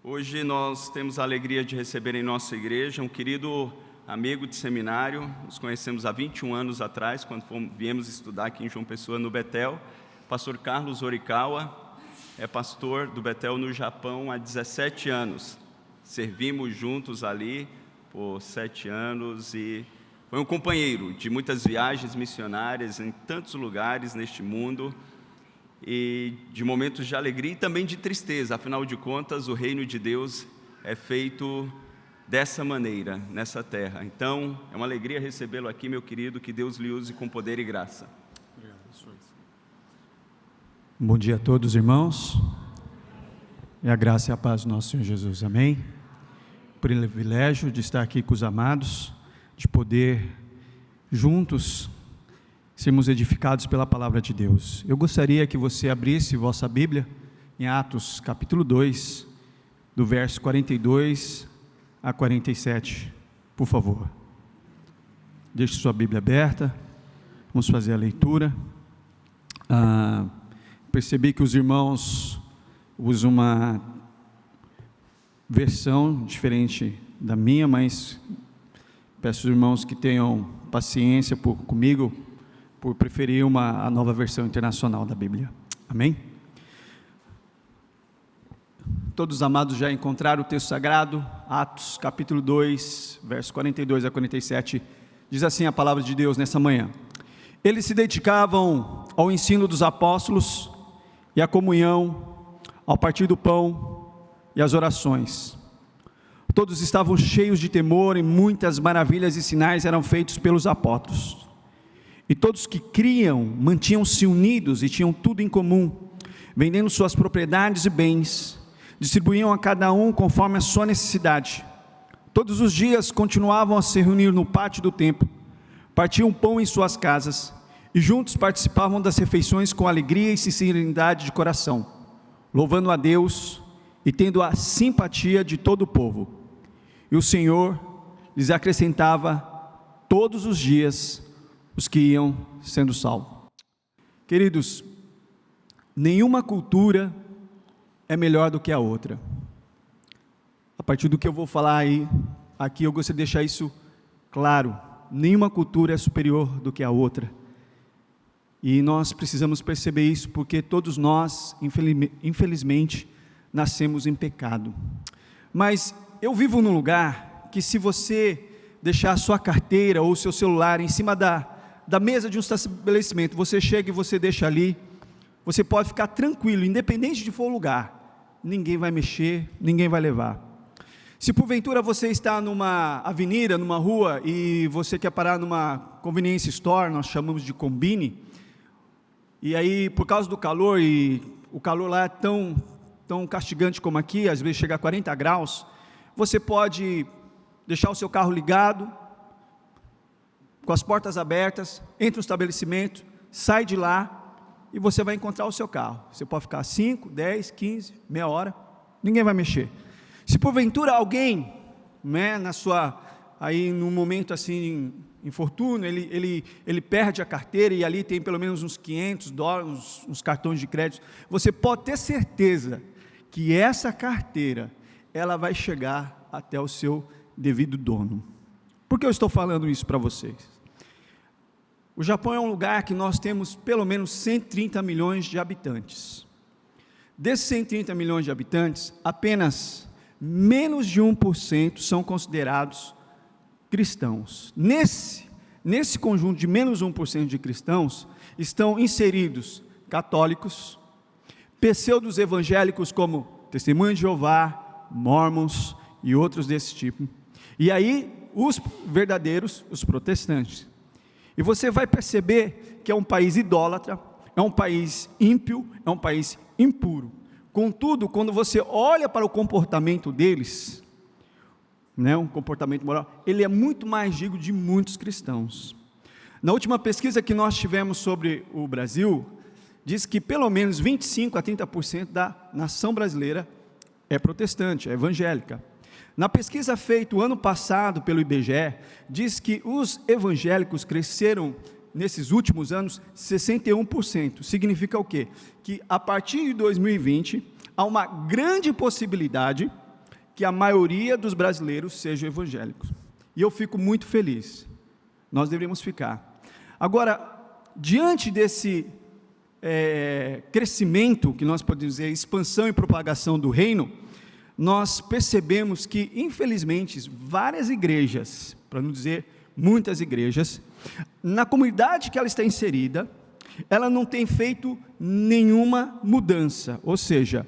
Hoje nós temos a alegria de receber em nossa igreja um querido amigo de seminário. Nos conhecemos há 21 anos atrás, quando viemos estudar aqui em João Pessoa, no Betel. Pastor Carlos Horikawa é pastor do Betel no Japão há 17 anos. Servimos juntos ali por 7 anos e foi um companheiro de muitas viagens missionárias em tantos lugares neste mundo, e de momentos de alegria e também de tristeza. Afinal de contas, o reino de Deus é feito dessa maneira, nessa terra. Então, é uma alegria recebê-lo aqui, meu querido, que Deus lhe use com poder e graça. Obrigado. Bom dia a todos, irmãos, e a graça e a paz do nosso Senhor Jesus, amém? Privilégio de estar aqui com os amados, de poder juntos sermos edificados pela palavra de Deus. Eu gostaria que você abrisse vossa Bíblia em Atos capítulo 2, do verso 42 a 47, por favor. Deixe sua Bíblia aberta, vamos fazer a leitura. Percebi que os irmãos usam uma versão diferente da minha, mas peço aos irmãos que tenham paciência comigo, por preferir a nova versão internacional da Bíblia, amém? Todos os amados já encontraram o texto sagrado? Atos capítulo 2, verso 42 a 47, diz assim a palavra de Deus nessa manhã: eles se dedicavam ao ensino dos apóstolos e à comunhão, ao partir do pão e às orações. Todos estavam cheios de temor, e muitas maravilhas e sinais eram feitos pelos apóstolos. E todos que criam mantinham-se unidos e tinham tudo em comum, vendendo suas propriedades e bens, distribuíam a cada um conforme a sua necessidade. Todos os dias continuavam a se reunir no pátio do templo, partiam pão em suas casas, e juntos participavam das refeições com alegria e sinceridade de coração, louvando a Deus e tendo a simpatia de todo o povo. E o Senhor lhes acrescentava todos os dias os que iam sendo salvos. Queridos, nenhuma cultura é melhor do que a outra. A partir do que eu vou falar aqui eu gostaria de deixar isso claro. Nenhuma cultura é superior do que a outra. E nós precisamos perceber isso, porque todos nós, infelizmente, nascemos em pecado. Mas eu vivo num lugar que, se você deixar a sua carteira ou o seu celular em cima da mesa de um estabelecimento, você chega e você deixa ali, você pode ficar tranquilo, independente de for o lugar, ninguém vai mexer, ninguém vai levar. Se porventura você está numa avenida, numa rua, e você quer parar numa convenience store, nós chamamos de combine, e aí por causa do calor, e o calor lá é tão castigante como aqui, às vezes chega a 40 graus, você pode deixar o seu carro ligado, com as portas abertas, entra no estabelecimento, sai de lá, e você vai encontrar o seu carro. Você pode ficar 5, 10, 15, meia hora, ninguém vai mexer. Se porventura alguém, aí num momento assim, infortúnio, ele perde a carteira, e ali tem pelo menos uns $500, uns cartões de crédito, você pode ter certeza que essa carteira, ela vai chegar até o seu devido dono. Por que eu estou falando isso para vocês? O Japão é um lugar que nós temos pelo menos 130 milhões de habitantes. Desses 130 milhões de habitantes, apenas menos de 1% são considerados cristãos. Nesse conjunto de menos 1% de cristãos, estão inseridos católicos, pseudos evangélicos como Testemunha de Jeová, Mormons e outros desse tipo. E aí, os verdadeiros, os protestantes. E você vai perceber que é um país idólatra, é um país ímpio, é um país impuro. Contudo, quando você olha para o comportamento deles, um comportamento moral, ele é muito mais digno de muitos cristãos. Na última pesquisa que nós tivemos sobre o Brasil, diz que pelo menos 25 a 30% da nação brasileira é protestante, é evangélica. Na pesquisa feita o ano passado pelo IBGE, diz que os evangélicos cresceram nesses últimos anos 61%. Significa o quê? Que a partir de 2020, há uma grande possibilidade que a maioria dos brasileiros sejam evangélicos. E eu fico muito feliz. Nós deveríamos ficar. Agora, diante desse crescimento, que nós podemos dizer, expansão e propagação do reino, nós percebemos que, infelizmente, várias igrejas, para não dizer muitas igrejas, na comunidade que ela está inserida, ela não tem feito nenhuma mudança, ou seja,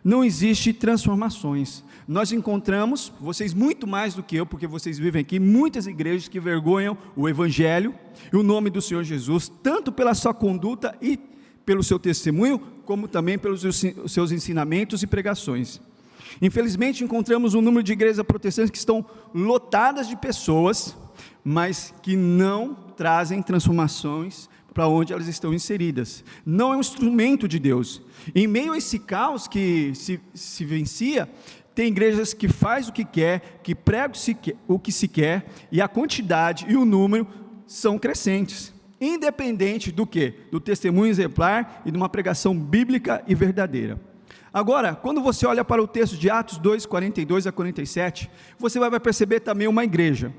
não existe transformações. Nós encontramos, vocês muito mais do que eu, porque vocês vivem aqui, muitas igrejas que vergonham o Evangelho e o nome do Senhor Jesus, tanto pela sua conduta e pelo seu testemunho, como também pelos seus ensinamentos e pregações. Infelizmente, encontramos um número de igrejas protestantes que estão lotadas de pessoas, mas que não trazem transformações para onde elas estão inseridas. Não é um instrumento de Deus. Em meio a esse caos que se vivencia, tem igrejas que faz o que quer, que prega o que se quer, e a quantidade e o número são crescentes, independente do que? Do testemunho exemplar e de uma pregação bíblica e verdadeira. Agora, quando você olha para o texto de Atos 2, 42 a 47, você vai perceber também uma igreja,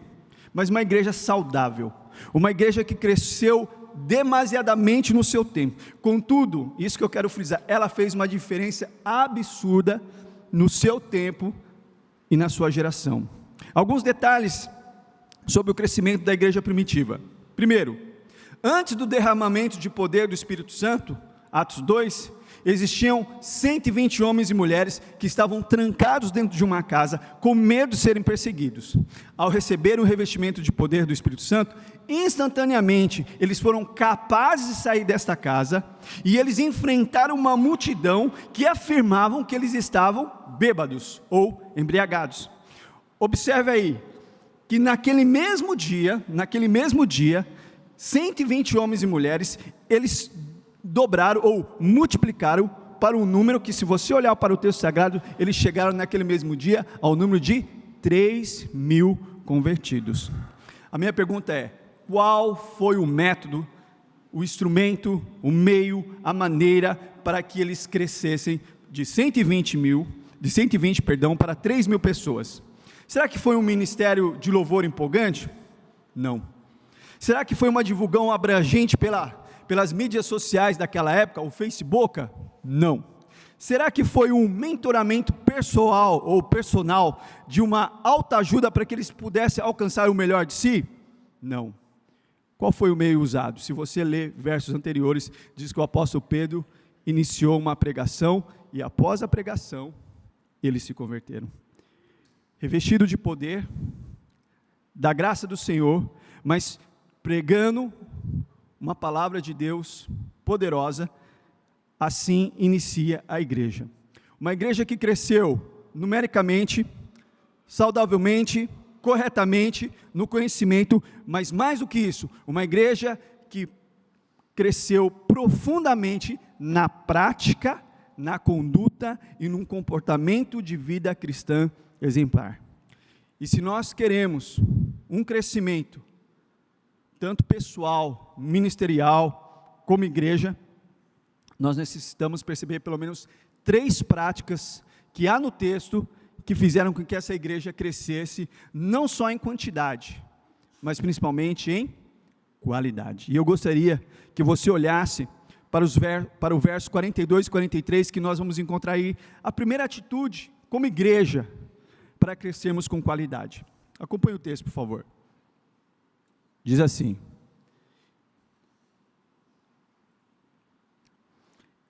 mas uma igreja saudável, uma igreja que cresceu demasiadamente no seu tempo. Contudo, isso que eu quero frisar, ela fez uma diferença absurda no seu tempo e na sua geração. Alguns detalhes sobre o crescimento da igreja primitiva. Primeiro, antes do derramamento de poder do Espírito Santo, Atos 2, existiam 120 homens e mulheres que estavam trancados dentro de uma casa, com medo de serem perseguidos. Ao receber o revestimento de poder do Espírito Santo, instantaneamente eles foram capazes de sair desta casa, e eles enfrentaram uma multidão que afirmavam que eles estavam bêbados ou embriagados. Observe aí, que naquele mesmo dia, 120 homens e mulheres, eles dobraram ou multiplicaram para um número que, se você olhar para o texto sagrado, eles chegaram naquele mesmo dia ao número de 3.000 convertidos. A minha pergunta é: qual foi o método, o instrumento, o meio, a maneira para que eles crescessem de 120 para 3.000 pessoas? Será que foi um ministério de louvor empolgante? Não. Será que foi uma divulgação abrangente pelas mídias sociais daquela época, o Facebook? Não. Será que foi um mentoramento personal de uma alta ajuda para que eles pudessem alcançar o melhor de si? Não. Qual foi o meio usado? Se você ler versos anteriores, diz que o apóstolo Pedro iniciou uma pregação, e após a pregação, eles se converteram. Revestido de poder, da graça do Senhor, mas pregando uma palavra de Deus poderosa, assim inicia a igreja. Uma igreja que cresceu numericamente, saudavelmente, corretamente, no conhecimento, mas mais do que isso, uma igreja que cresceu profundamente na prática, na conduta e num comportamento de vida cristã exemplar. E se nós queremos um crescimento, tanto pessoal, ministerial, como igreja, nós necessitamos perceber pelo menos 3 práticas que há no texto, que fizeram com que essa igreja crescesse, não só em quantidade, mas principalmente em qualidade. E eu gostaria que você olhasse para o verso 42 e 43, que nós vamos encontrar aí a primeira atitude, como igreja, para crescermos com qualidade. Acompanhe o texto, por favor. Diz assim: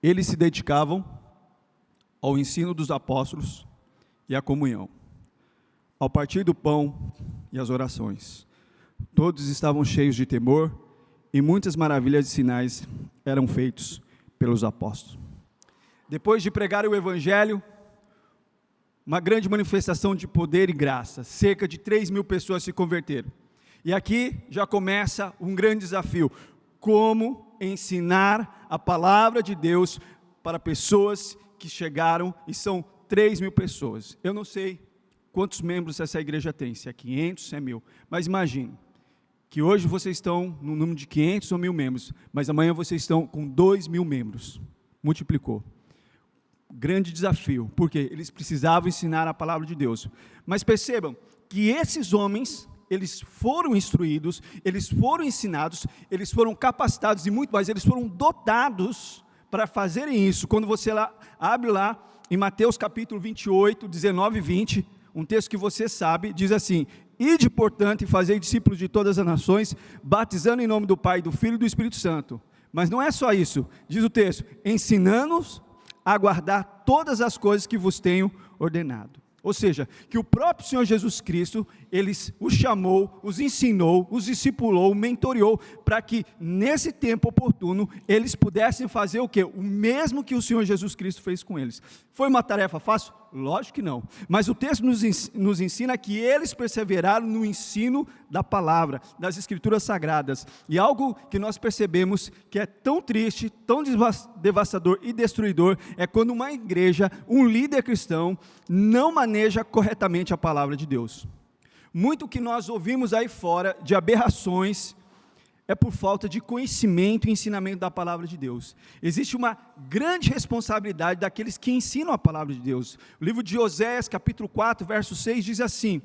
eles se dedicavam ao ensino dos apóstolos e à comunhão, ao partir do pão e às orações. Todos estavam cheios de temor, e muitas maravilhas e sinais eram feitos pelos apóstolos. Depois de pregar o evangelho, uma grande manifestação de poder e graça, cerca de 3.000 pessoas se converteram. E aqui já começa um grande desafio: como ensinar a palavra de Deus para pessoas que chegaram, e são 3.000 pessoas. Eu não sei quantos membros essa igreja tem, se é 500, se é 1.000, mas imagine que hoje vocês estão no número de 500 ou 1.000 membros, mas amanhã vocês estão com 2.000 membros, multiplicou. grande desafio, porque eles precisavam ensinar a palavra de Deus. Mas percebam que esses homens, eles foram instruídos, eles foram ensinados, eles foram capacitados e muito mais, eles foram dotados para fazerem isso. Quando você abre lá em Mateus capítulo 28, 19 e 20, um texto que você sabe, diz assim: ide, portanto, e fazei discípulos de todas as nações, batizando em nome do Pai, do Filho e do Espírito Santo. Mas não é só isso, diz o texto, ensinando-os a guardar todas as coisas que vos tenho ordenado. Ou seja, que o próprio Senhor Jesus Cristo, Ele os chamou, os ensinou, os discipulou, mentoreou, para que nesse tempo oportuno, eles pudessem fazer o quê? O mesmo que o Senhor Jesus Cristo fez com eles. Foi uma tarefa fácil? Lógico que não. Mas o texto nos ensina que eles perseveraram no ensino da palavra, das Escrituras Sagradas. E algo que nós percebemos que é tão triste, tão devastador e destruidor, é quando uma igreja, um líder cristão, não maneja corretamente a palavra de Deus. Muito que nós ouvimos aí fora de aberrações é por falta de conhecimento e ensinamento da palavra de Deus. Existe uma grande responsabilidade daqueles que ensinam a palavra de Deus. O livro de Oséias, capítulo 4, verso 6, diz assim: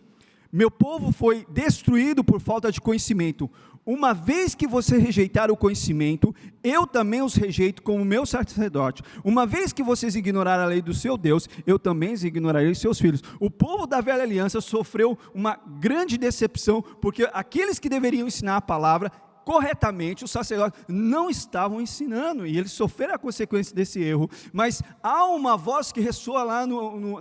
meu povo foi destruído por falta de conhecimento. Uma vez que você rejeitar o conhecimento, eu também os rejeito como meu sacerdote. Uma vez que vocês ignoraram a lei do seu Deus, eu também os ignorarei os seus filhos. O povo da velha aliança sofreu uma grande decepção, porque aqueles que deveriam ensinar a palavra corretamente, os sacerdotes não estavam ensinando, e eles sofreram a consequência desse erro. Mas há uma voz que ressoa lá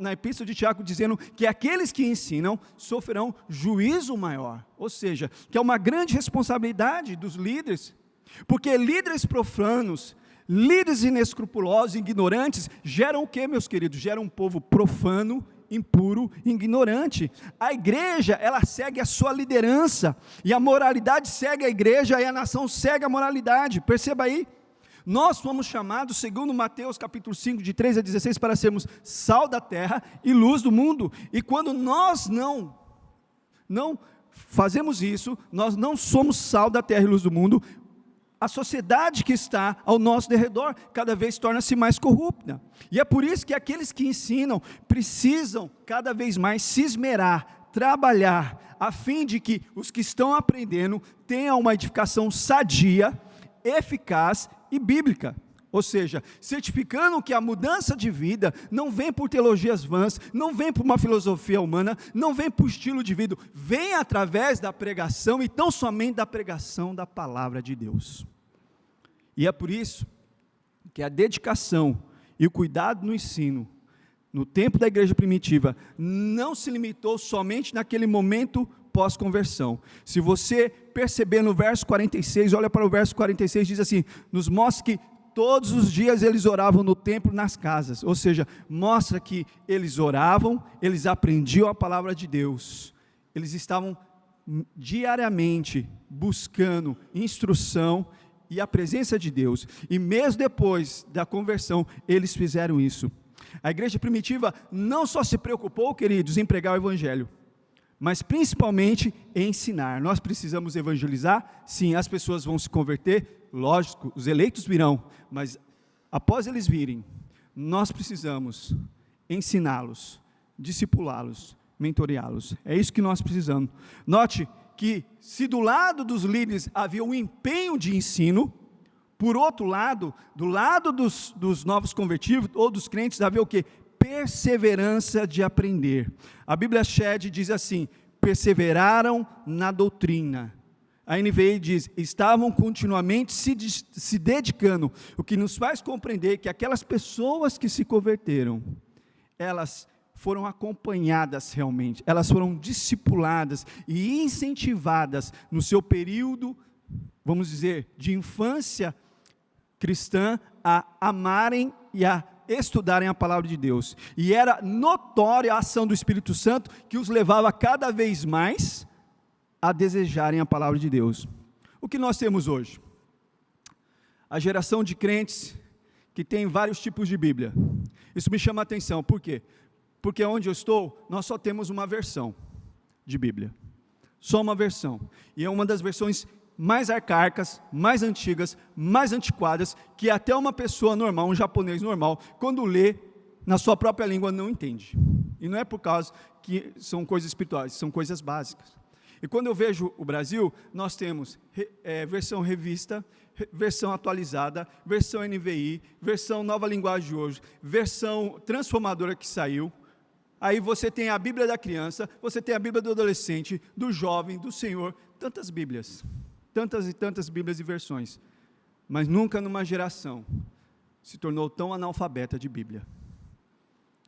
na epístola de Tiago, dizendo que aqueles que ensinam sofrerão juízo maior, ou seja, que é uma grande responsabilidade dos líderes, porque líderes profanos, líderes inescrupulosos, ignorantes, geram o que, meus queridos? Geram um povo profano, impuro, ignorante. A igreja, ela segue a sua liderança, e a moralidade segue a igreja, e a nação segue a moralidade. Perceba aí, nós fomos chamados, segundo Mateus capítulo 5, de 13 a 16, para sermos sal da terra e luz do mundo. E quando nós não fazemos isso, nós não somos sal da terra e luz do mundo, a sociedade que está ao nosso derredor cada vez torna-se mais corrupta. E é por isso que aqueles que ensinam precisam cada vez mais se esmerar, trabalhar, a fim de que os que estão aprendendo tenham uma edificação sadia, eficaz e bíblica. Ou seja, certificando que a mudança de vida não vem por teologias vãs, não vem por uma filosofia humana, não vem por estilo de vida, vem através da pregação, e tão somente da pregação da palavra de Deus. E é por isso que a dedicação e o cuidado no ensino, no tempo da igreja primitiva, não se limitou somente naquele momento pós-conversão. Se você perceber no verso 46, olha para o verso 46, diz assim: nos mostra que todos os dias eles oravam no templo, nas casas. Ou seja, mostra que eles oravam, eles aprendiam a palavra de Deus. Eles estavam diariamente buscando instrução e a presença de Deus. E mesmo depois da conversão, eles fizeram isso. A igreja primitiva não só se preocupou, queridos, em pregar o evangelho, mas principalmente em ensinar. Nós precisamos evangelizar, sim, as pessoas vão se converter, lógico, os eleitos virão, mas após eles virem, nós precisamos ensiná-los, discipulá-los, mentoreá-los. É isso que nós precisamos. Note que se do lado dos líderes havia um empenho de ensino, por outro lado, do lado dos novos convertidos ou dos crentes, havia o quê? Perseverança de aprender. A Bíblia Shed diz assim: perseveraram na doutrina. A NVI diz: estavam continuamente se dedicando, o que nos faz compreender que aquelas pessoas que se converteram, elas foram acompanhadas realmente, elas foram discipuladas e incentivadas no seu período, vamos dizer, de infância cristã, a amarem e a estudarem a palavra de Deus. E era notória a ação do Espírito Santo que os levava cada vez mais a desejarem a palavra de Deus. O que nós temos hoje? A geração de crentes que tem vários tipos de Bíblia. Isso me chama a atenção. Por quê? Porque onde eu estou, nós só temos uma versão de Bíblia. Só uma versão. E é uma das versões mais arcaicas, mais antigas, mais antiquadas, que até uma pessoa normal, um japonês normal, quando lê, na sua própria língua não entende. E não é por causa que são coisas espirituais, são coisas básicas. E quando eu vejo o Brasil, nós temos versão revista, versão atualizada, versão NVI, versão nova linguagem de hoje, versão transformadora que saiu. Aí você tem a Bíblia da criança, você tem a Bíblia do adolescente, do jovem, do senhor, tantas Bíblias, tantas e tantas Bíblias e versões. Mas nunca numa geração se tornou tão analfabeta de Bíblia.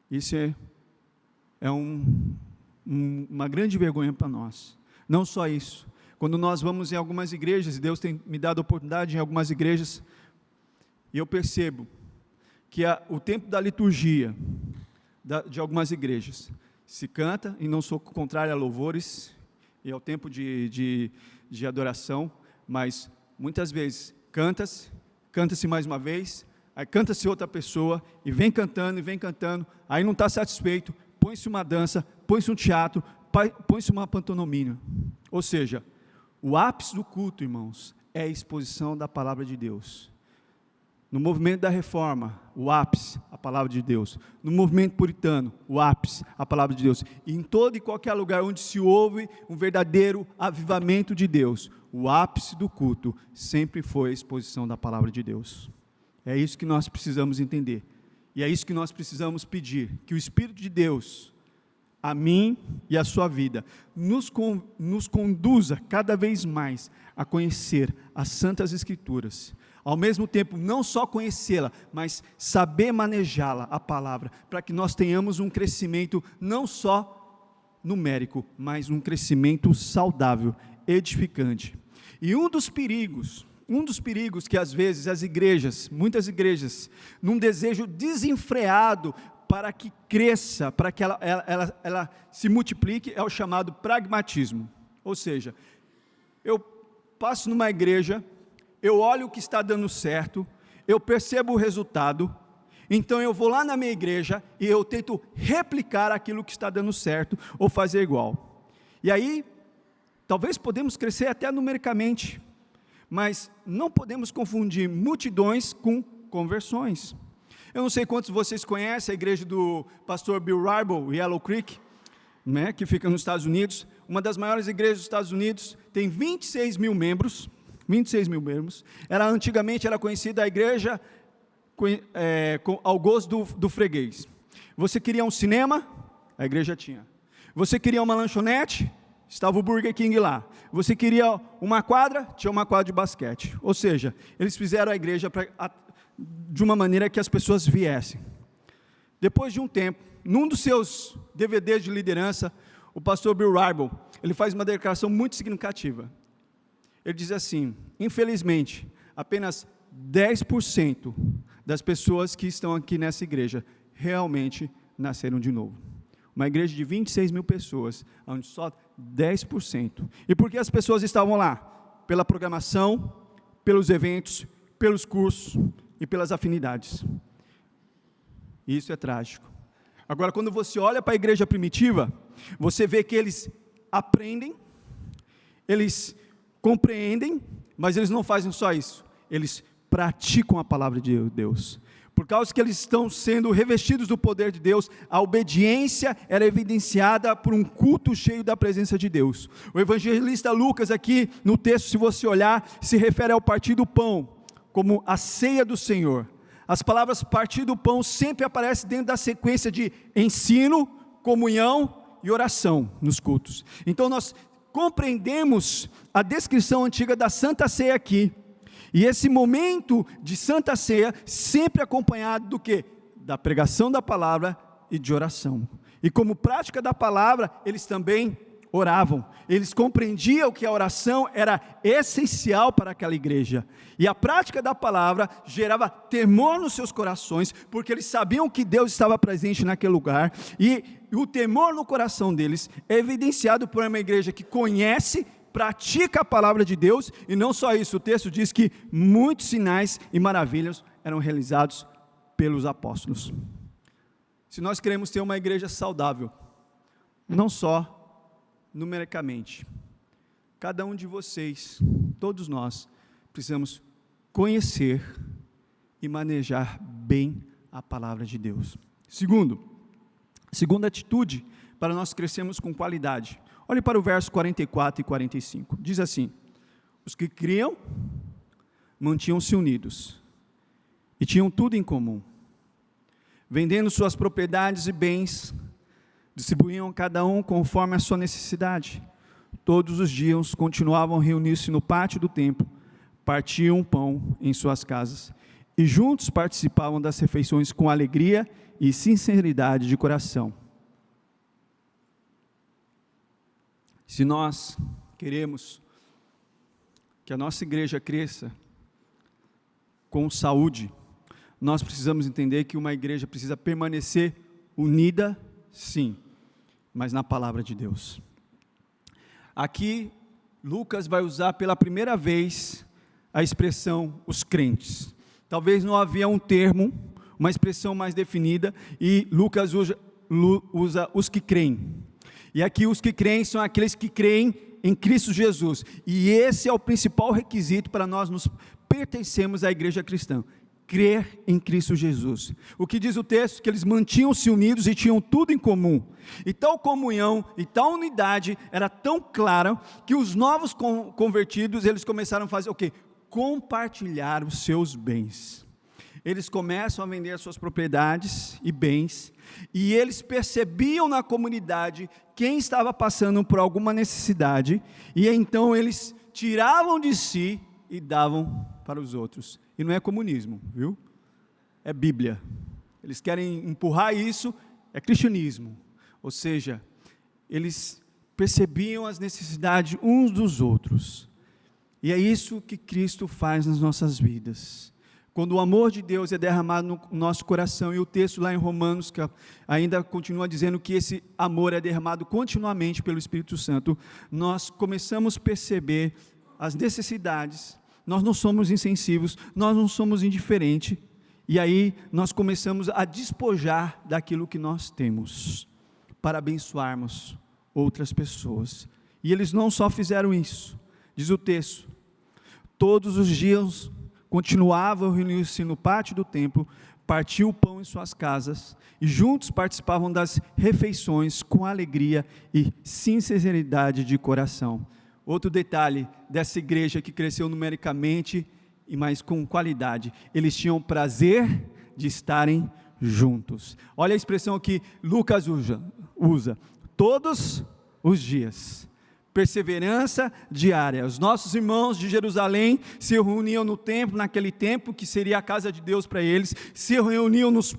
Isso é uma grande vergonha para nós. Não só isso, quando nós vamos em algumas igrejas, e Deus tem me dado oportunidade em algumas igrejas, e eu percebo que o tempo da liturgia de algumas igrejas se canta, e não sou contrário a louvores, e ao tempo de adoração, mas muitas vezes canta-se mais uma vez, aí canta-se outra pessoa, e vem cantando, aí não está satisfeito, põe-se uma dança, põe-se um teatro, põe-se uma pantomima. Ou seja, o ápice do culto, irmãos, é a exposição da palavra de Deus. No movimento da reforma, o ápice, a palavra de Deus. No movimento puritano, o ápice, a palavra de Deus. E em todo e qualquer lugar onde se ouve um verdadeiro avivamento de Deus, o ápice do culto sempre foi a exposição da palavra de Deus. É isso que nós precisamos entender. E é isso que nós precisamos pedir, que o Espírito de Deus, a mim e a sua vida, nos conduza cada vez mais a conhecer as Santas Escrituras, ao mesmo tempo não só conhecê-la, mas saber manejá-la, a palavra, para que nós tenhamos um crescimento não só numérico, mas um crescimento saudável, edificante. E um dos perigos que às vezes as igrejas, muitas igrejas, num desejo desenfreado para que cresça, para que ela se multiplique, é o chamado pragmatismo. Ou seja, eu passo numa igreja, eu olho o que está dando certo, eu percebo o resultado, então eu vou lá na minha igreja e eu tento replicar aquilo que está dando certo, ou fazer igual. E aí, talvez podemos crescer até numericamente, mas não podemos confundir multidões com conversões. Eu não sei quantos de vocês conhecem a igreja do pastor Bill Hybels, Yellow Creek, né, que fica nos Estados Unidos, uma das maiores igrejas dos Estados Unidos, tem 26 mil membros, antigamente era conhecida a igreja ao gosto do freguês. Você queria um cinema? A igreja tinha. Você queria uma lanchonete? Estava o Burger King lá. Você queria uma quadra? Tinha uma quadra de basquete. Ou seja, eles fizeram a igreja de uma maneira que as pessoas viessem. Depois de um tempo, num dos seus DVDs de liderança, o pastor Bill Hybels, ele faz uma declaração muito significativa. Ele diz assim: infelizmente, apenas 10% das pessoas que estão aqui nessa igreja realmente nasceram de novo. Uma igreja de 26 mil pessoas, onde só 10%. E por que as pessoas estavam lá? Pela programação, pelos eventos, pelos cursos e pelas afinidades. Isso é trágico. Agora, quando você olha para a igreja primitiva, você vê que eles aprendem, eles compreendem, mas eles não fazem só isso, eles praticam a palavra de Deus. Por causa que eles estão sendo revestidos do poder de Deus, a obediência era evidenciada por um culto cheio da presença de Deus. O evangelista Lucas aqui no texto, se você olhar, se refere ao partir do pão, como a ceia do Senhor. As palavras partir do pão sempre aparecem dentro da sequência de ensino, comunhão e oração nos cultos. Então nós compreendemos a descrição antiga da Santa Ceia aqui. E esse momento de Santa Ceia, sempre acompanhado do quê? Da pregação da palavra e de oração. E como prática da palavra, eles também oravam. Eles compreendiam que a oração era essencial para aquela igreja. E a prática da palavra gerava temor nos seus corações, porque eles sabiam que Deus estava presente naquele lugar. E o temor no coração deles é evidenciado por uma igreja que conhece, pratica a palavra de Deus, e não só isso, o texto diz que muitos sinais e maravilhas eram realizados pelos apóstolos. Se nós queremos ter uma igreja saudável, não só numericamente, cada um de vocês, todos nós, precisamos conhecer e manejar bem a palavra de Deus. Segunda atitude para nós crescermos com qualidade. Olhe para o verso 44 e 45. Diz assim: os que criam mantinham-se unidos e tinham tudo em comum. Vendendo suas propriedades e bens, distribuíam cada um conforme a sua necessidade. Todos os dias continuavam a reunir-se no pátio do templo, partiam pão em suas casas e juntos participavam das refeições com alegria e sinceridade de coração. Se nós queremos que a nossa igreja cresça com saúde, nós precisamos entender que uma igreja precisa permanecer unida, sim, mas na palavra de Deus. Aqui, Lucas vai usar pela primeira vez a expressão os crentes. Talvez não havia um termo, uma expressão mais definida, e Lucas usa os que creem. E aqui os que creem são aqueles que creem em Cristo Jesus. E esse é o principal requisito para nós nos pertencermos à igreja cristã: crer em Cristo Jesus. O que diz o texto? Que eles mantinham-se unidos e tinham tudo em comum. E tal comunhão e tal unidade era tão clara que os novos convertidos, eles começaram a fazer o quê? Compartilhar os seus bens. Eles começam a vender as suas propriedades e bens, e eles percebiam na comunidade quem estava passando por alguma necessidade, e então eles tiravam de si e davam para os outros. E não é comunismo, viu? É Bíblia. Eles querem empurrar isso, é cristianismo. Ou seja, eles percebiam as necessidades uns dos outros. E é isso que Cristo faz nas nossas vidas. Quando o amor de Deus é derramado no nosso coração, e o texto lá em Romanos que ainda continua dizendo que esse amor é derramado continuamente pelo Espírito Santo, nós começamos a perceber as necessidades. Nós não somos insensíveis, nós não somos indiferentes, e aí nós começamos a despojar daquilo que nós temos, para abençoarmos outras pessoas. E eles não só fizeram isso, diz o texto, todos os dias continuavam a reunir-se no pátio do templo, partiam o pão em suas casas, e juntos participavam das refeições com alegria e sinceridade de coração. Outro detalhe dessa igreja que cresceu numericamente, mas com qualidade: eles tinham prazer de estarem juntos. Olha a expressão que Lucas usa: todos os dias. Perseverança diária. Os nossos irmãos de Jerusalém se reuniam no templo, naquele templo que seria a casa de Deus para eles, se reuniam nos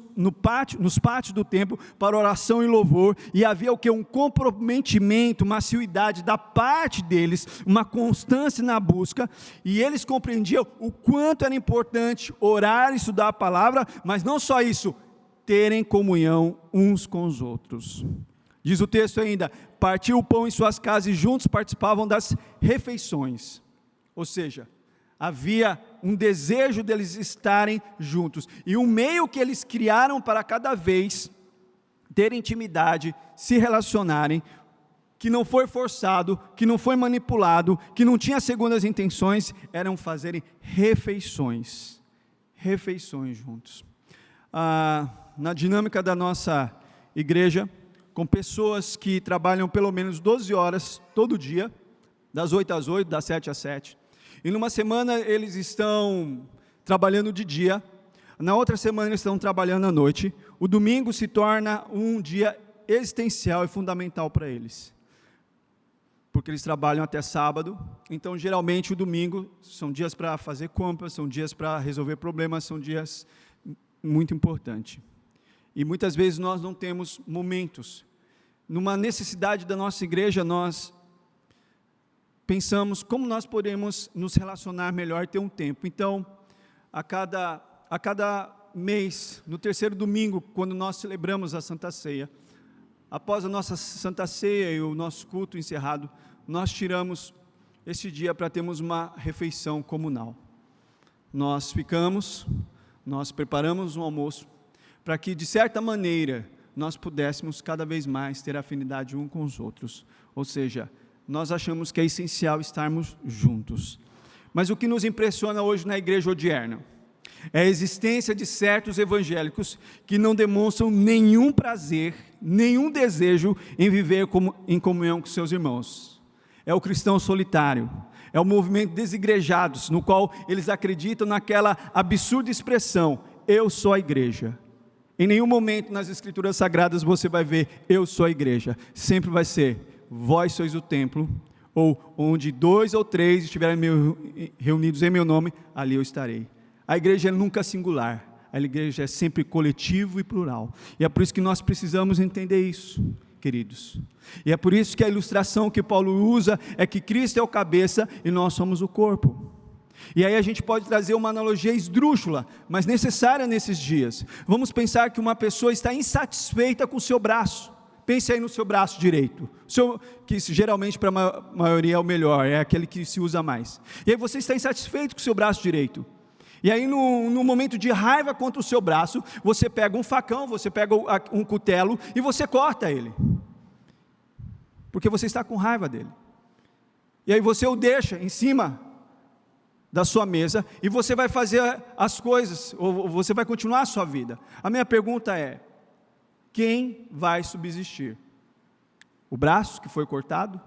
pátios do templo para oração e louvor, e havia o que? Um comprometimento, uma assiduidade da parte deles, uma constância na busca, e eles compreendiam o quanto era importante orar e estudar a palavra, mas não só isso, terem comunhão uns com os outros. Diz o texto ainda: partiam o pão em suas casas e juntos participavam das refeições. Ou seja, havia um desejo deles estarem juntos. E um meio que eles criaram para cada vez ter intimidade, se relacionarem, que não foi forçado, que não foi manipulado, que não tinha segundas intenções, eram fazerem refeições. Refeições juntos. Na dinâmica da nossa igreja, com pessoas que trabalham pelo menos 12 horas todo dia, das 8 às 8, das 7 às 7. E numa semana eles estão trabalhando de dia, na outra semana eles estão trabalhando à noite. O domingo se torna um dia existencial e fundamental para eles, porque eles trabalham até sábado. Então geralmente o domingo são dias para fazer compras, são dias para resolver problemas, são dias muito importantes. E muitas vezes nós não temos momentos. Numa necessidade da nossa igreja, nós pensamos como nós podemos nos relacionar melhor e ter um tempo. Então, a cada mês, no terceiro domingo, quando nós celebramos a Santa Ceia, após a nossa Santa Ceia e o nosso culto encerrado, nós tiramos esse dia para termos uma refeição comunal. Nós preparamos um almoço, para que, de certa maneira, nós pudéssemos cada vez mais ter afinidade um com os outros. Ou seja, nós achamos que é essencial estarmos juntos. Mas o que nos impressiona hoje na igreja odierna? É a existência de certos evangélicos que não demonstram nenhum prazer, nenhum desejo em viver em comunhão com seus irmãos. É o cristão solitário, é o movimento desigrejados, no qual eles acreditam naquela absurda expressão, eu sou a igreja. Em nenhum momento nas escrituras sagradas você vai ver, eu sou a igreja. Sempre vai ser, vós sois o templo, ou onde 2 ou 3 estiverem reunidos em meu nome, ali eu estarei. A igreja é nunca singular, a igreja é sempre coletivo e plural, e é por isso que nós precisamos entender isso, queridos, e é por isso que a ilustração que Paulo usa, é que Cristo é o cabeça, e nós somos o corpo, e aí a gente pode trazer uma analogia esdrúxula, mas necessária nesses dias. Vamos pensar que uma pessoa está insatisfeita com o seu braço, pense aí no seu braço direito, que geralmente para a maioria é o melhor, é aquele que se usa mais, e aí você está insatisfeito com o seu braço direito, e aí no momento de raiva contra o seu braço, você pega um facão, você pega um cutelo e você corta ele, porque você está com raiva dele, e aí você o deixa em cima da sua mesa, e você vai fazer as coisas, ou você vai continuar a sua vida. A minha pergunta é, quem vai subsistir? O braço que foi cortado,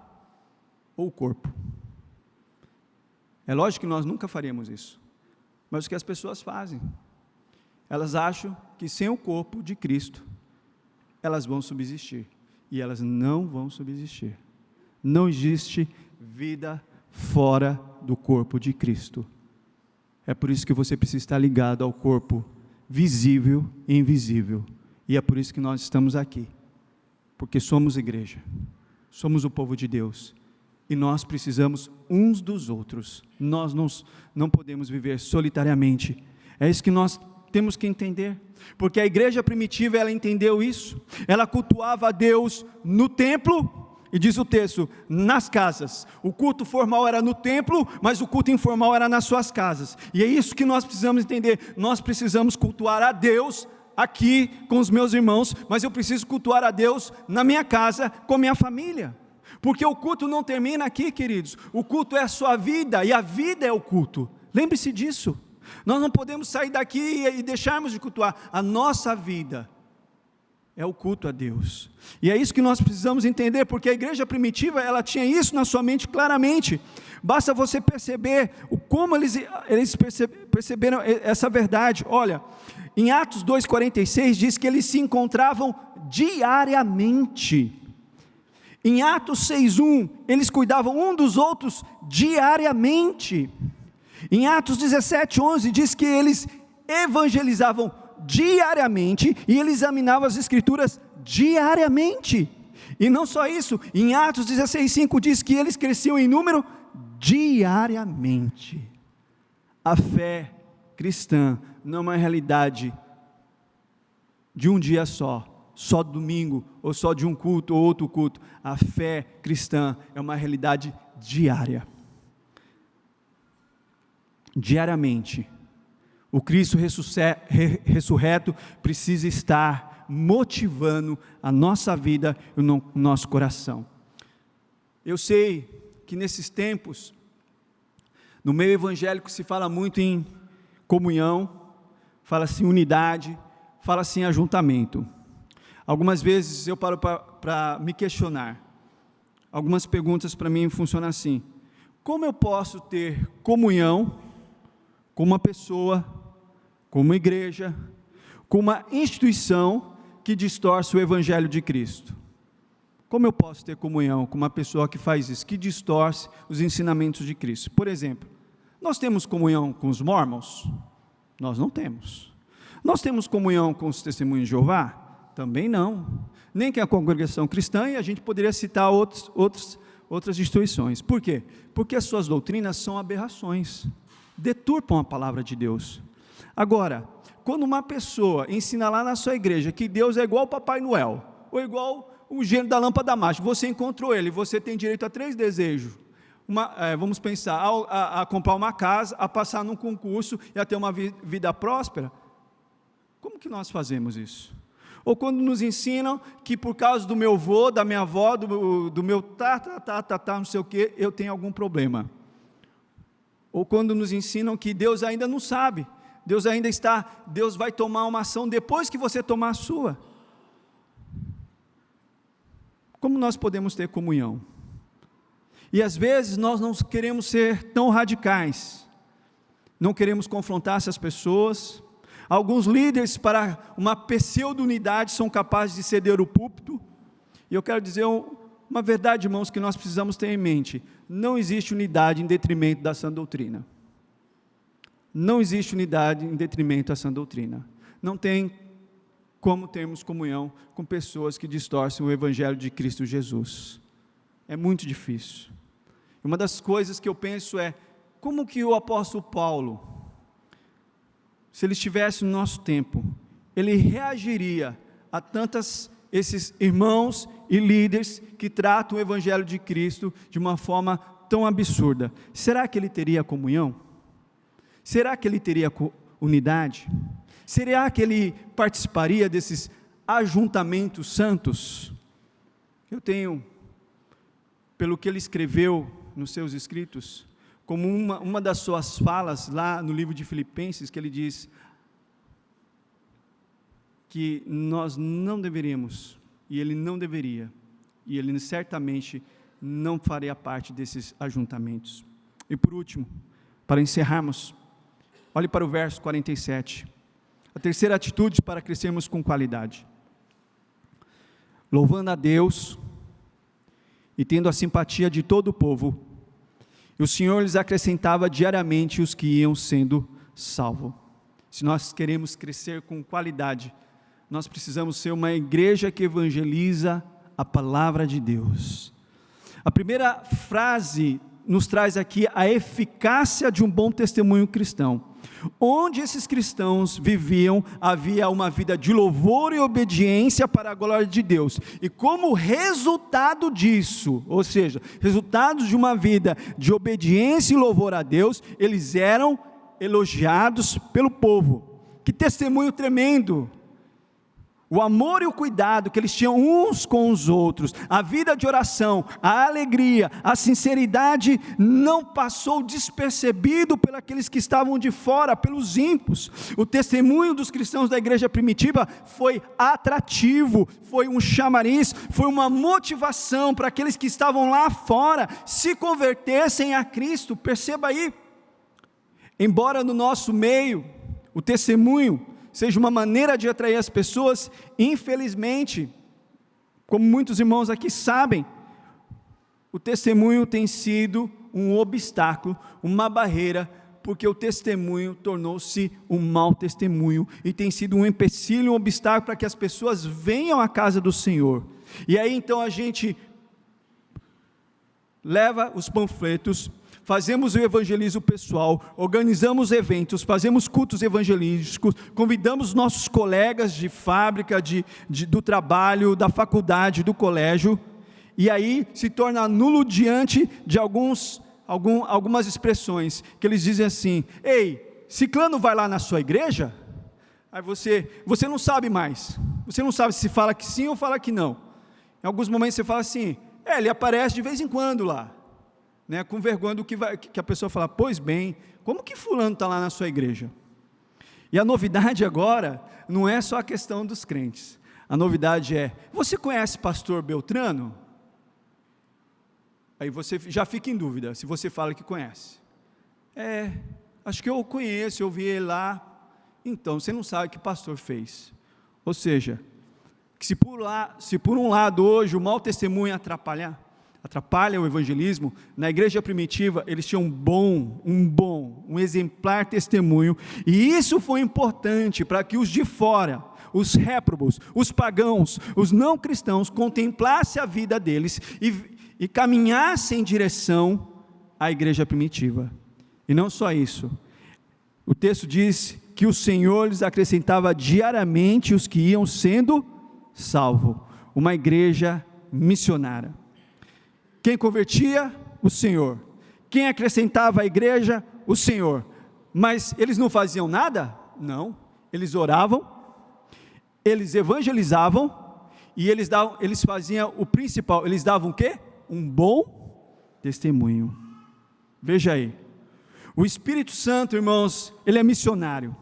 ou o corpo? É lógico que nós nunca faríamos isso, mas o que as pessoas fazem, elas acham que sem o corpo de Cristo, elas vão subsistir, e elas não vão subsistir. Não existe vida fora do corpo de Cristo. É por isso que você precisa estar ligado ao corpo visível e invisível, e é por isso que nós estamos aqui, porque somos igreja, somos o povo de Deus, e nós precisamos uns dos outros, nós não podemos viver solitariamente, é isso que nós temos que entender, porque a igreja primitiva, ela entendeu isso, ela cultuava a Deus no templo, e diz o texto, nas casas, o culto formal era no templo, mas o culto informal era nas suas casas, e é isso que nós precisamos entender, nós precisamos cultuar a Deus, aqui com os meus irmãos, mas eu preciso cultuar a Deus na minha casa, com minha família, porque o culto não termina aqui, queridos, o culto é a sua vida, e a vida é o culto, lembre-se disso, nós não podemos sair daqui e deixarmos de cultuar, a nossa vida é o culto a Deus, e é isso que nós precisamos entender, porque a igreja primitiva, ela tinha isso na sua mente claramente, basta você perceber como eles perceberam essa verdade. Olha, em Atos 2,46 diz que eles se encontravam diariamente, em Atos 6,1 eles cuidavam um dos outros diariamente, em Atos 17,11 diz que eles evangelizavam diariamente, e ele examinava as escrituras diariamente, e não só isso, em Atos 16,5 diz que eles cresciam em número diariamente. A fé cristã não é uma realidade de um dia só domingo, ou só de um culto ou outro culto, a fé cristã é uma realidade diária, diariamente. O Cristo ressurreto precisa estar motivando a nossa vida e o nosso coração. Eu sei que nesses tempos, no meio evangélico se fala muito em comunhão, fala-se em unidade, fala-se em ajuntamento. Algumas vezes eu paro para me questionar, algumas perguntas para mim funcionam assim: como eu posso ter comunhão com uma pessoa, com uma igreja, com uma instituição que distorce o Evangelho de Cristo? Como eu posso ter comunhão com uma pessoa que faz isso, que distorce os ensinamentos de Cristo? Por exemplo, nós temos comunhão com os mormons? Nós não temos. Nós temos comunhão com os testemunhos de Jeová? Também não. Nem com a congregação cristã, e a gente poderia citar outras instituições. Por quê? Porque as suas doutrinas são aberrações, deturpam a palavra de Deus. Agora, quando uma pessoa ensina lá na sua igreja que Deus é igual ao Papai Noel, ou igual o gênio da lâmpada mágica, você encontrou ele, você tem direito a 3 desejos, vamos pensar, a comprar uma casa, a passar num concurso e a ter uma vida próspera. Como que nós fazemos isso? Ou quando nos ensinam que por causa do meu avô, da minha avó, do meu não sei o que, eu tenho algum problema. Ou quando nos ensinam que Deus ainda não sabe, Deus vai tomar uma ação depois que você tomar a sua. Como nós podemos ter comunhão? E às vezes nós não queremos ser tão radicais, não queremos confrontar essas pessoas. Alguns líderes, para uma pseudo-unidade, são capazes de ceder o púlpito. E eu quero dizer uma verdade, irmãos, que nós precisamos ter em mente: não existe unidade em detrimento da sã doutrina. Não existe unidade em detrimento da sã doutrina. Não tem como termos comunhão com pessoas que distorcem o Evangelho de Cristo Jesus. É muito difícil. Uma das coisas que eu penso é, como que o apóstolo Paulo, se ele estivesse no nosso tempo, ele reagiria a esses irmãos e líderes que tratam o Evangelho de Cristo de uma forma tão absurda? Será que ele teria comunhão? Será que ele teria unidade? Será que ele participaria desses ajuntamentos santos? Eu tenho, pelo que ele escreveu nos seus escritos, como uma das suas falas lá no livro de Filipenses, que ele diz que nós não deveríamos, e ele não deveria, e ele certamente não faria parte desses ajuntamentos. E por último, para encerrarmos, olhe para o verso 47, a terceira atitude para crescermos com qualidade: louvando a Deus e tendo a simpatia de todo o povo, e o Senhor lhes acrescentava diariamente os que iam sendo salvos. Se nós queremos crescer com qualidade, nós precisamos ser uma igreja que evangeliza a palavra de Deus. A primeira frase nos traz aqui a eficácia de um bom testemunho cristão. Onde esses cristãos viviam, havia uma vida de louvor e obediência para a glória de Deus, e como resultado disso, ou seja, resultados de uma vida de obediência e louvor a Deus, eles eram elogiados pelo povo. Que testemunho tremendo! O amor e o cuidado que eles tinham uns com os outros, a vida de oração, a alegria, a sinceridade, não passou despercebido pelos aqueles que estavam de fora, pelos ímpios. O testemunho dos cristãos da igreja primitiva foi atrativo, foi um chamariz, foi uma motivação para aqueles que estavam lá fora se convertessem a Cristo. Perceba aí, embora no nosso meio o testemunho seja uma maneira de atrair as pessoas, infelizmente, como muitos irmãos aqui sabem, o testemunho tem sido um obstáculo, uma barreira, porque o testemunho tornou-se um mau testemunho, e tem sido um empecilho, um obstáculo para que as pessoas venham à casa do Senhor. E aí então a gente leva os panfletos, fazemos o evangelismo pessoal, organizamos eventos, fazemos cultos evangelísticos, convidamos nossos colegas de fábrica, do trabalho, da faculdade, do colégio, e aí se torna nulo diante de algumas expressões, que eles dizem assim: ei, ciclano vai lá na sua igreja? Aí você não sabe mais, você não sabe se fala que sim ou fala que não. Em alguns momentos você fala assim: ele aparece de vez em quando lá, com vergonha do que a pessoa fala: pois bem, como que fulano está lá na sua igreja? E a novidade agora, não é só a questão dos crentes, a novidade é: você conhece pastor Beltrano? Aí você já fica em dúvida, se você fala que conhece. Acho que eu o conheço, eu vi ele lá. Então, você não sabe o que o pastor fez. Ou seja, que se por um lado hoje o mau testemunho atrapalha o evangelismo, na igreja primitiva eles tinham um exemplar testemunho, e isso foi importante para que os de fora, os réprobos, os pagãos, os não cristãos, contemplassem a vida deles e caminhassem em direção à igreja primitiva. E não só isso, o texto diz que o Senhor lhes acrescentava diariamente os que iam sendo salvos, uma igreja missionária. Quem convertia? O Senhor. Quem acrescentava à igreja? O Senhor. Mas eles não faziam nada? Não. Eles oravam, eles evangelizavam, e eles faziam o principal, eles davam o quê? Um bom testemunho. Veja aí, o Espírito Santo, irmãos, ele é missionário.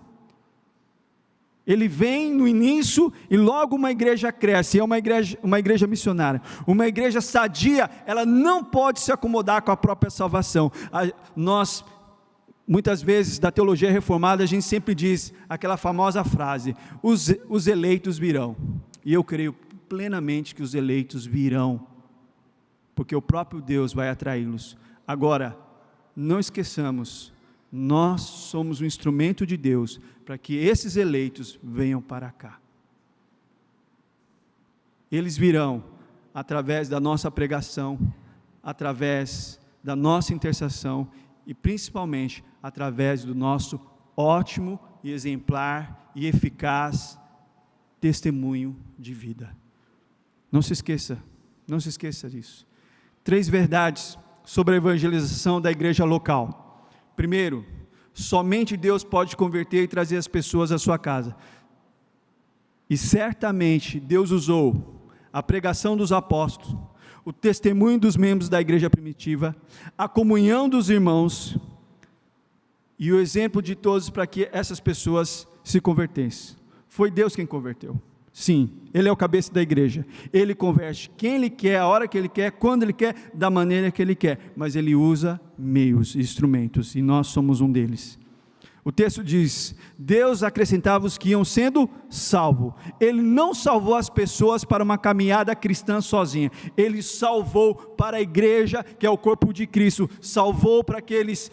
Ele vem no início e logo uma igreja cresce, é uma igreja missionária. Uma igreja sadia, ela não pode se acomodar com a própria salvação. Nós, muitas vezes, da teologia reformada, a gente sempre diz aquela famosa frase: os eleitos virão. E eu creio plenamente que os eleitos virão, porque o próprio Deus vai atraí-los. Agora, não esqueçamos, nós somos um instrumento de Deus para que esses eleitos venham para cá. Eles virão através da nossa pregação, através da nossa intercessão e principalmente através do nosso ótimo e exemplar e eficaz testemunho de vida. Não se esqueça disso. 3 verdades sobre a evangelização da igreja local. Primeiro, somente Deus pode converter e trazer as pessoas à sua casa. E certamente Deus usou a pregação dos apóstolos, o testemunho dos membros da igreja primitiva, a comunhão dos irmãos e o exemplo de todos para que essas pessoas se convertessem. Foi Deus quem converteu. Sim, Ele é o cabeça da igreja. Ele converte quem Ele quer, a hora que Ele quer, quando Ele quer, da maneira que Ele quer. Mas Ele usa meios, instrumentos, e nós somos um deles. O texto diz: Deus acrescentava os que iam sendo salvos. Ele não salvou as pessoas para uma caminhada cristã sozinha. Ele salvou para a igreja, que é o corpo de Cristo. Salvou para que eles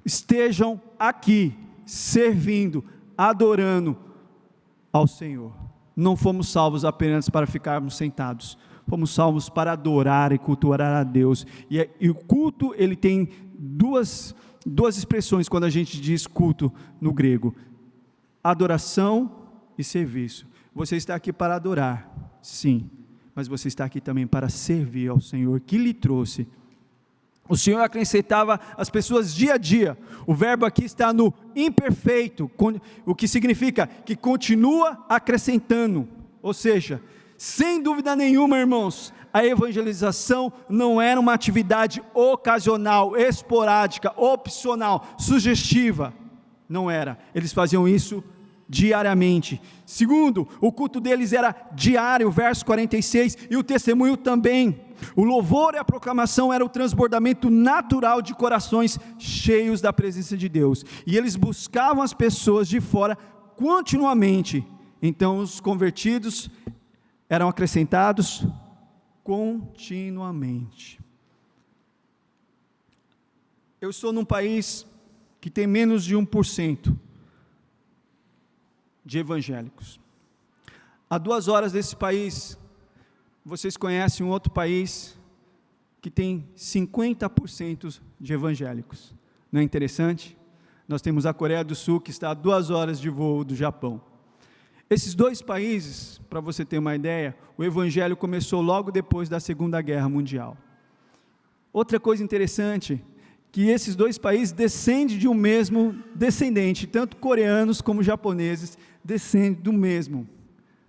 estejam aqui, servindo, adorando ao Senhor. Não fomos salvos apenas para ficarmos sentados, fomos salvos para adorar e cultuar a Deus, e o culto, ele tem duas expressões quando a gente diz culto no grego: adoração e serviço. Você está aqui para adorar, sim, mas você está aqui também para servir ao Senhor, que lhe trouxe. O Senhor acrescentava as pessoas dia a dia. O verbo aqui está no imperfeito, o que significa que continua acrescentando. Ou seja, sem dúvida nenhuma, irmãos, a evangelização não era uma atividade ocasional, esporádica, opcional, sugestiva. Não era. Eles faziam isso diariamente. Segundo, o culto deles era diário, verso 46, e o testemunho também. O louvor e a proclamação era o transbordamento natural de corações cheios da presença de Deus, e eles buscavam as pessoas de fora continuamente. Então os convertidos eram acrescentados continuamente. Eu estou num país que tem menos de 1% de evangélicos. A 2 horas desse país, vocês conhecem um outro país que tem 50% de evangélicos. Não é interessante? Nós temos a Coreia do Sul, que está a 2 horas de voo do Japão. Esses 2 países, para você ter uma ideia, o evangelho começou logo depois da Segunda Guerra Mundial. Outra coisa interessante, que esses 2 países descendem de um mesmo descendente, tanto coreanos como japoneses, descendem do mesmo,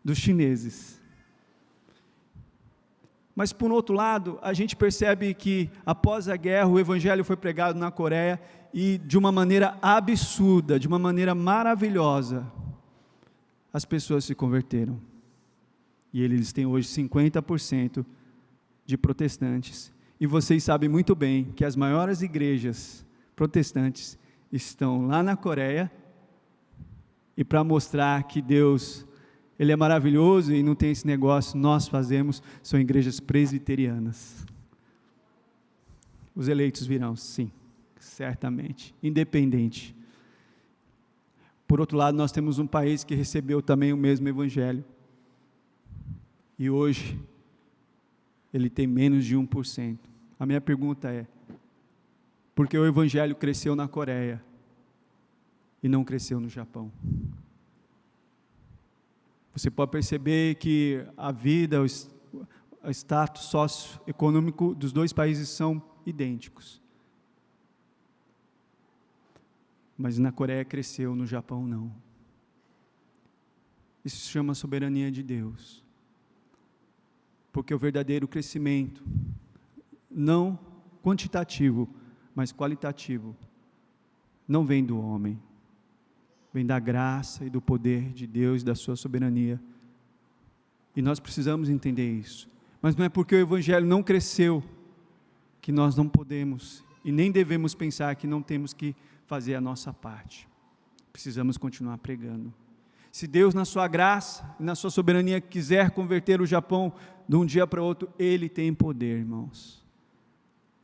dos chineses. Mas por outro lado, a gente percebe que após a guerra, o evangelho foi pregado na Coreia, e de uma maneira absurda, de uma maneira maravilhosa, as pessoas se converteram, e eles têm hoje 50% de protestantes, e vocês sabem muito bem que as maiores igrejas protestantes estão lá na Coreia, e para mostrar que Deus, Ele é maravilhoso e não tem esse negócio, nós fazemos, são igrejas presbiterianas. Os eleitos virão, sim, certamente, independente. Por outro lado, nós temos um país que recebeu também o mesmo evangelho, e hoje, ele tem menos de 1%. A minha pergunta é: por que o evangelho cresceu na Coreia e não cresceu no Japão? Você pode perceber que a vida, o status socioeconômico dos 2 países são idênticos. Mas na Coreia cresceu, no Japão não. Isso se chama soberania de Deus. Porque o verdadeiro crescimento, não quantitativo, mas qualitativo, não vem do homem, vem da graça e do poder de Deus e da sua soberania. E nós precisamos entender isso. Mas não é porque o Evangelho não cresceu que nós não podemos e nem devemos pensar que não temos que fazer a nossa parte. Precisamos continuar pregando. Se Deus, na sua graça e na sua soberania, quiser converter o Japão de um dia para outro, Ele tem poder, irmãos.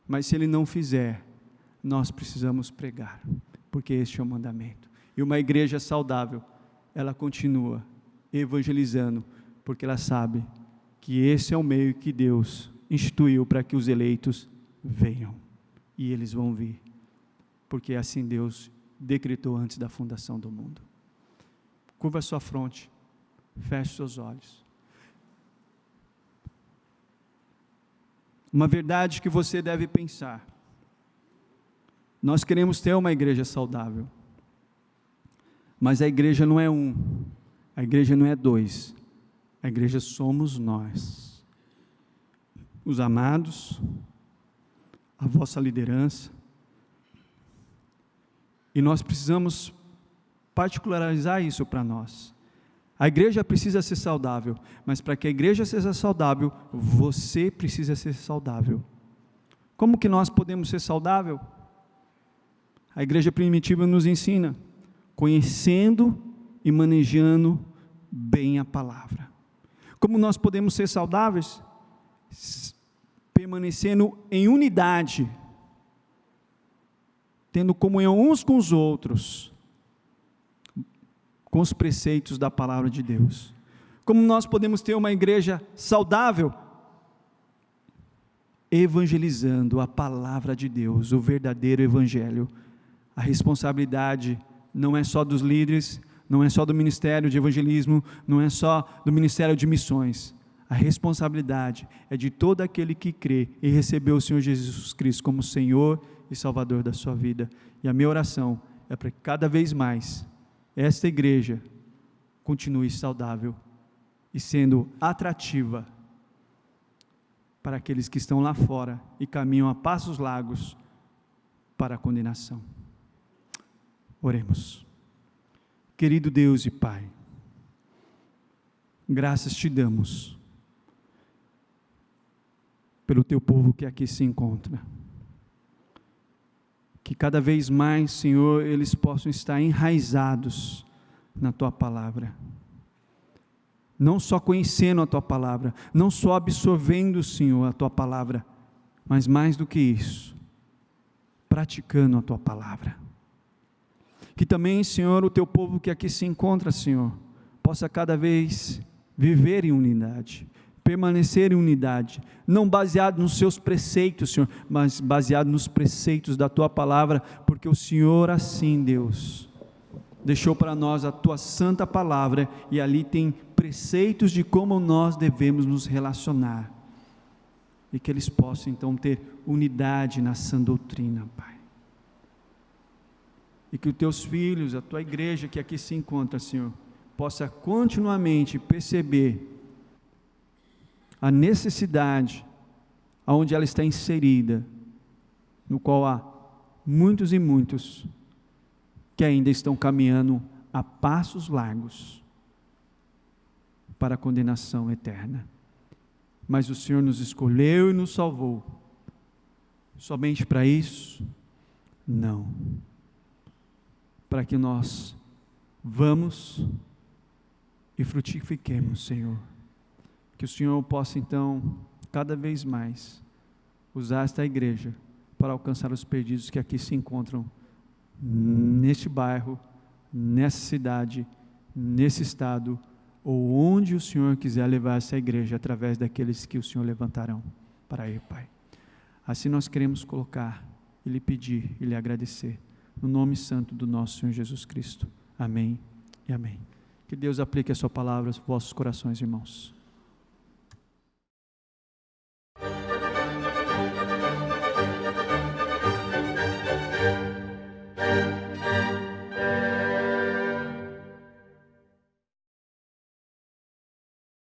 Mas se Ele não fizer, nós precisamos pregar, porque este é o mandamento. E uma igreja saudável, ela continua evangelizando, porque ela sabe que esse é o meio que Deus instituiu para que os eleitos venham. E eles vão vir, porque assim Deus decretou antes da fundação do mundo. Curva a sua fronte, feche seus olhos. Uma verdade que você deve pensar: nós queremos ter uma igreja saudável, mas a igreja não é um, a igreja não é dois, a igreja somos nós, os amados, a vossa liderança, e nós precisamos particularizar isso para nós. A igreja precisa ser saudável, mas para que a igreja seja saudável, você precisa ser saudável. Como que nós podemos ser saudável? A igreja primitiva nos ensina, conhecendo e manejando bem a palavra. Como nós podemos ser saudáveis? Permanecendo em unidade, tendo comunhão uns com os outros, com os preceitos da palavra de Deus. Como nós podemos ter uma igreja saudável? Evangelizando a palavra de Deus, o verdadeiro evangelho. A responsabilidade não é só dos líderes, não é só do ministério de evangelismo, não é só do ministério de missões. A responsabilidade é de todo aquele que crê e recebeu o Senhor Jesus Cristo como Senhor e Salvador da sua vida. E a minha oração é para que cada vez mais esta igreja continue saudável e sendo atrativa para aqueles que estão lá fora e caminham a passos largos para a condenação. Oremos. Querido Deus e Pai, graças te damos pelo teu povo que aqui se encontra. Que cada vez mais, Senhor, eles possam estar enraizados na tua palavra. Não só conhecendo a tua palavra, não só absorvendo, Senhor, a tua palavra, mas mais do que isso, praticando a tua palavra. Que também, Senhor, o teu povo que aqui se encontra, Senhor, possa cada vez viver em unidade, permanecer em unidade, não baseado nos seus preceitos, Senhor, mas baseado nos preceitos da tua palavra, porque o Senhor assim, Deus, deixou para nós a tua santa palavra, e ali tem preceitos de como nós devemos nos relacionar, e que eles possam então ter unidade na sã doutrina, Pai. E que os teus filhos, a tua igreja que aqui se encontra, Senhor, possa continuamente perceber a necessidade aonde ela está inserida, no qual há muitos e muitos que ainda estão caminhando a passos largos para a condenação eterna. Mas o Senhor nos escolheu e nos salvou. Somente para isso? Não. Para que nós vamos e frutifiquemos, Senhor. Que o Senhor possa então, cada vez mais, usar esta igreja para alcançar os perdidos que aqui se encontram, neste bairro, nessa cidade, nesse estado, ou onde o Senhor quiser levar essa igreja, através daqueles que o Senhor levantarão para ir, Pai. Assim nós queremos colocar, e lhe pedir, e lhe agradecer, no nome santo do nosso Senhor Jesus Cristo. Amém e amém. Que Deus aplique a sua palavra aos vossos corações, irmãos.